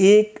1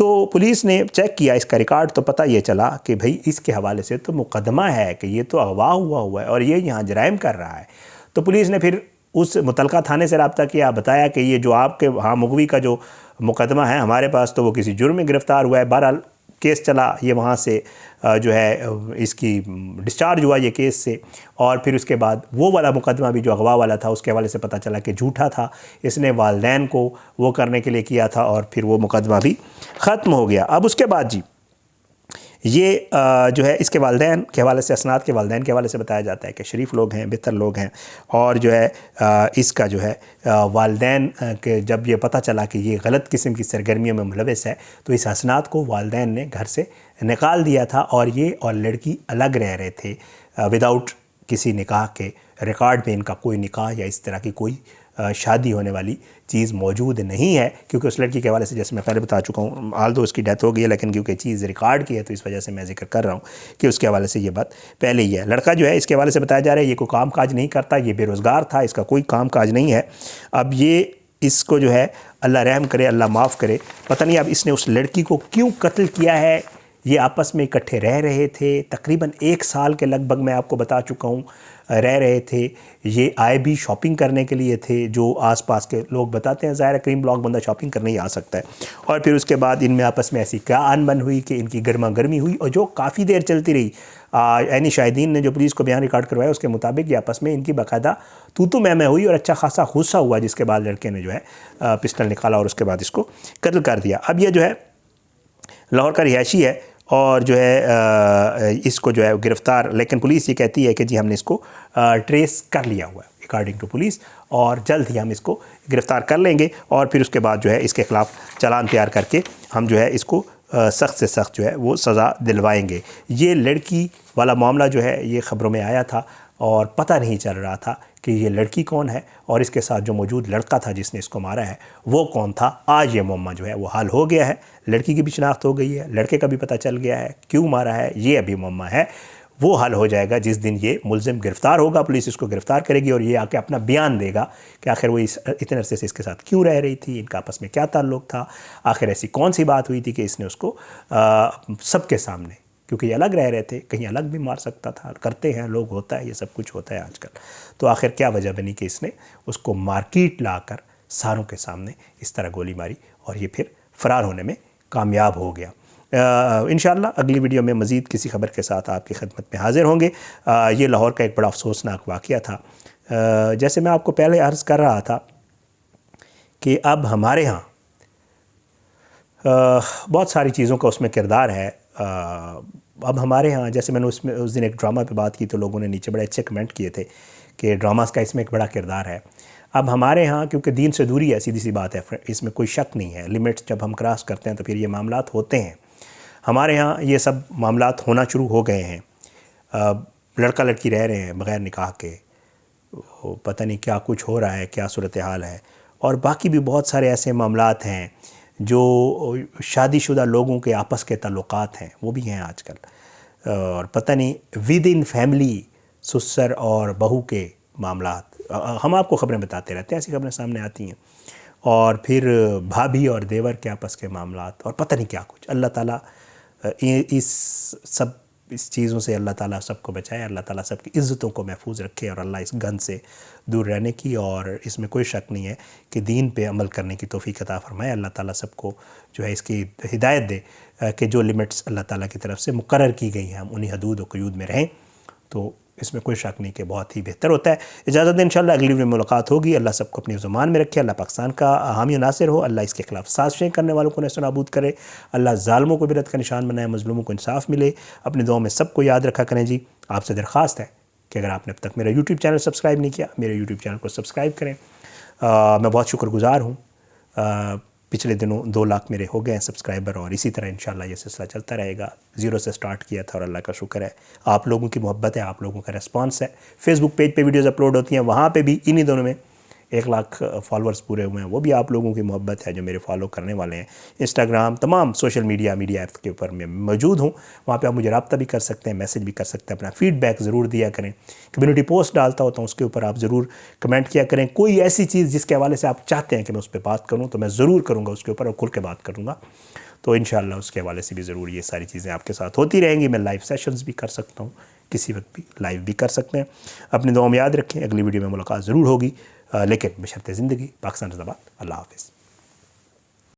تو پولیس نے چیک کیا اس کا ریکارڈ تو پتہ یہ چلا کہ بھئی اس کے حوالے سے تو مقدمہ ہے کہ یہ تو اغوا ہوا ہے اور یہ یہاں جرائم کر رہا ہے۔ تو پولیس نے پھر اس متعلقہ تھانے سے رابطہ کیا، بتایا کہ یہ جو آپ کے ہاں مغوی کا جو مقدمہ ہے ہمارے پاس تو وہ کسی جرم میں گرفتار ہوا ہے۔ بہرحال کیس چلا، یہ وہاں سے جو ہے اس کی ڈسچارج ہوا یہ کیس سے، اور پھر اس کے بعد وہ والا مقدمہ بھی جو اغوا والا تھا اس کے حوالے سے پتہ چلا کہ جھوٹا تھا، اس نے والدین کو وہ کرنے کے لیے کیا تھا، اور پھر وہ مقدمہ بھی ختم ہو گیا۔ اب اس کے بعد جی یہ جو ہے اس کے والدین کے حوالے سے، اسناد کے والدین کے حوالے سے بتایا جاتا ہے کہ شریف لوگ ہیں، بہتر لوگ ہیں، اور جو ہے اس کا جو ہے والدین کے جب یہ پتہ چلا کہ یہ غلط قسم کی سرگرمیوں میں ملوث ہے تو اس اسناد کو والدین نے گھر سے نکال دیا تھا، اور یہ اور لڑکی الگ رہ رہے تھے وداؤٹ کسی نکاح کے، ریکارڈ میں ان کا کوئی نکاح یا اس طرح کی کوئی شادی ہونے والی چیز موجود نہیں ہے، کیونکہ اس لڑکی کے حوالے سے جیسے میں پہلے بتا چکا ہوں، آل دو اس کی ڈیتھ ہو گئی ہے، لیکن کیونکہ چیز ریکارڈ کی ہے تو اس وجہ سے میں ذکر کر رہا ہوں کہ اس کے حوالے سے یہ بات پہلے ہی ہے۔ لڑکا جو ہے اس کے حوالے سے بتایا جا رہا ہے یہ کوئی کام کاج نہیں کرتا، یہ بے روزگار تھا، اس کا کوئی کام کاج نہیں ہے۔ اب یہ اس کو جو ہے اللہ رحم کرے، اللہ معاف کرے، پتہ نہیں اب اس نے اس لڑکی کو کیوں قتل کیا ہے۔ یہ آپس میں اکٹھے رہ رہے تھے، تقریباً 1 سال کے لگ بھگ میں آپ کو بتا چکا ہوں رہ رہے تھے۔ یہ آئے بھی شاپنگ کرنے کے لیے تھے، جو آس پاس کے لوگ بتاتے ہیں، ظاہر ہے کریم بلاک بندہ شاپنگ کرنے ہی آ سکتا ہے، اور پھر اس کے بعد ان میں آپس میں ایسی کیا ان بن ہوئی کہ ان کی گرما گرمی ہوئی، اور جو کافی دیر چلتی رہی۔ یعنی شاہدین نے جو پولیس کو بیان ریکارڈ کروایا اس کے مطابق یہ آپس میں ان کی باقاعدہ تو میں ہوئی، اور اچھا خاصا غصہ ہوا، جس کے بعد لڑکے نے جو ہے پسٹل نکالا اور اس کے بعد اس کو قتل کر دیا۔ اب یہ جو ہے لاہور کا رہائشی ہے، اور جو ہے اس کو جو ہے گرفتار، لیکن پولیس یہ کہتی ہے کہ جی ہم نے اس کو ٹریس کر لیا ہوا ہے اکارڈنگ ٹو پولیس، اور جلد ہی ہم اس کو گرفتار کر لیں گے، اور پھر اس کے بعد جو ہے اس کے خلاف چالان تیار کر کے ہم جو ہے اس کو سخت سے سخت جو ہے وہ سزا دلوائیں گے۔ یہ لڑکی والا معاملہ جو ہے یہ خبروں میں آیا تھا، اور پتہ نہیں چل رہا تھا کہ یہ لڑکی کون ہے، اور اس کے ساتھ جو موجود لڑکا تھا جس نے اس کو مارا ہے وہ کون تھا۔ آج یہ معاملہ جو ہے وہ حل ہو گیا ہے، لڑکی کی بھی شناخت ہو گئی ہے، لڑکے کا بھی پتہ چل گیا ہے کیوں مارا ہے، یہ ابھی معاملہ ہے، وہ حل ہو جائے گا جس دن یہ ملزم گرفتار ہوگا، پولیس اس کو گرفتار کرے گی، اور یہ آ کے اپنا بیان دے گا کہ آخر وہ اتنے عرصے سے اس کے ساتھ کیوں رہ رہی تھی، ان کا آپس میں کیا تعلق تھا، آخر ایسی کون سی بات ہوئی تھی کہ اس نے اس کو سب کے سامنے، کیونکہ یہ الگ رہ رہے تھے، کہیں الگ بھی مار سکتا تھا، کرتے ہیں لوگ، ہوتا ہے، یہ سب کچھ ہوتا ہے آج کل، تو آخر کیا وجہ بنی کہ اس نے اس کو مارکیٹ لا کر ساروں کے سامنے اس طرح گولی ماری، اور یہ پھر فرار ہونے میں کامیاب ہو گیا۔ انشاءاللہ اگلی ویڈیو میں مزید کسی خبر کے ساتھ آپ کی خدمت میں حاضر ہوں گے۔ یہ لاہور کا ایک بڑا افسوسناک واقعہ تھا۔ جیسے میں آپ کو پہلے عرض کر رہا تھا کہ اب ہمارے ہاں بہت ساری چیزوں کا اس میں کردار ہے۔ اب ہمارے ہاں جیسے میں نے اس دن ایک ڈرامہ پہ بات کی تو لوگوں نے نیچے بڑے اچھے کمنٹ کیے تھے کہ ڈراماز کا اس میں ایک بڑا کردار ہے۔ اب ہمارے ہاں کیونکہ دین سے دوری ہے، سیدھی سی بات ہے، اس میں کوئی شک نہیں ہے، لمٹس جب ہم کراس کرتے ہیں تو پھر یہ معاملات ہوتے ہیں۔ ہمارے ہاں یہ سب معاملات ہونا شروع ہو گئے ہیں، لڑکا لڑکی رہ رہے ہیں بغیر نکاح کے، پتہ نہیں کیا کچھ ہو رہا ہے، کیا صورتحال ہے، اور باقی بھی بہت سارے ایسے معاملات ہیں جو شادی شدہ لوگوں کے آپس کے تعلقات ہیں، وہ بھی ہیں آج کل، اور پتہ نہیں ود ان فیملی سسر اور بہو کے معاملات، ہم آپ کو خبریں بتاتے رہتے ہیں، ایسی خبریں سامنے آتی ہیں، اور پھر بھابھی اور دیور کے آپس کے معاملات، اور پتہ نہیں کیا کچھ۔ اللہ تعالیٰ اس چیزوں سے اللہ تعالیٰ سب کو بچائے، اللہ تعالیٰ سب کی عزتوں کو محفوظ رکھے، اور اللہ اس گند سے دور رہنے کی، اور اس میں کوئی شک نہیں ہے کہ دین پہ عمل کرنے کی توفیق عطا فرمائے۔ اللہ تعالیٰ سب کو جو ہے اس کی ہدایت دے کہ جو لمٹس اللہ تعالیٰ کی طرف سے مقرر کی گئی ہیں ہم انہی حدود و قیود میں رہیں، تو اس میں کوئی شک نہیں کہ بہت ہی بہتر ہوتا ہے۔ اجازت دیں، انشاءاللہ اگلی ویڈیو میں ملاقات ہوگی۔ اللہ سب کو اپنی زمان میں رکھے، اللہ پاکستان کا حامی و ناصر ہو، اللہ اس کے خلاف سازشیں کرنے والوں کو نیست و نابود کرے، اللہ ظالموں کو برت کا نشان بنائے، مظلوموں کو انصاف ملے۔ اپنی دعاؤں میں سب کو یاد رکھا کریں جی۔ آپ سے درخواست ہے کہ اگر آپ نے اب تک میرا یوٹیوب چینل سبسکرائب نہیں کیا، میرے یوٹیوب چینل کو سبسکرائب کریں۔ میں بہت شکر گزار ہوں، پچھلے دنوں 2 لاکھ میرے ہو گئے ہیں سبسکرائبر، اور اسی طرح انشاءاللہ یہ سلسلہ چلتا رہے گا۔ 0 سے سٹارٹ کیا تھا، اور اللہ کا شکر ہے آپ لوگوں کی محبت ہے، آپ لوگوں کا ریسپانس ہے۔ فیس بک پیج پہ ویڈیوز اپلوڈ ہوتی ہیں، وہاں پہ بھی انہی دونوں میں 1 لاکھ فالورز پورے ہوئے ہیں، وہ بھی آپ لوگوں کی محبت ہے جو میرے فالو کرنے والے ہیں۔ انسٹاگرام، تمام سوشل میڈیا ایپس کے اوپر میں موجود ہوں، وہاں پہ آپ مجھے رابطہ بھی کر سکتے ہیں، میسج بھی کر سکتے ہیں، اپنا فیڈ بیک ضرور دیا کریں۔ کمیونٹی پوسٹ ڈالتا ہوتا ہوں، اس کے اوپر آپ ضرور کمنٹ کیا کریں، کوئی ایسی چیز جس کے حوالے سے آپ چاہتے ہیں کہ میں اس پہ بات کروں تو میں ضرور کروں گا اس کے اوپر، اور کھل کے بات کروں گا۔ تو انشاءاللہ اس کے حوالے سے بھی ضرور یہ ساری چیزیں آپ کے ساتھ ہوتی رہیں گی. میں لائیو سیشنز بھی کر سکتا ہوں, کسی وقت بھی لائیو بھی کر سکتے ہیں. اپنی دعاؤں میں یاد رکھیں, اگلی ویڈیو میں ملاقات ضرور ہوگی, لیکن بشرط زندگی. پاکستان زندہ باد. اللہ حافظ.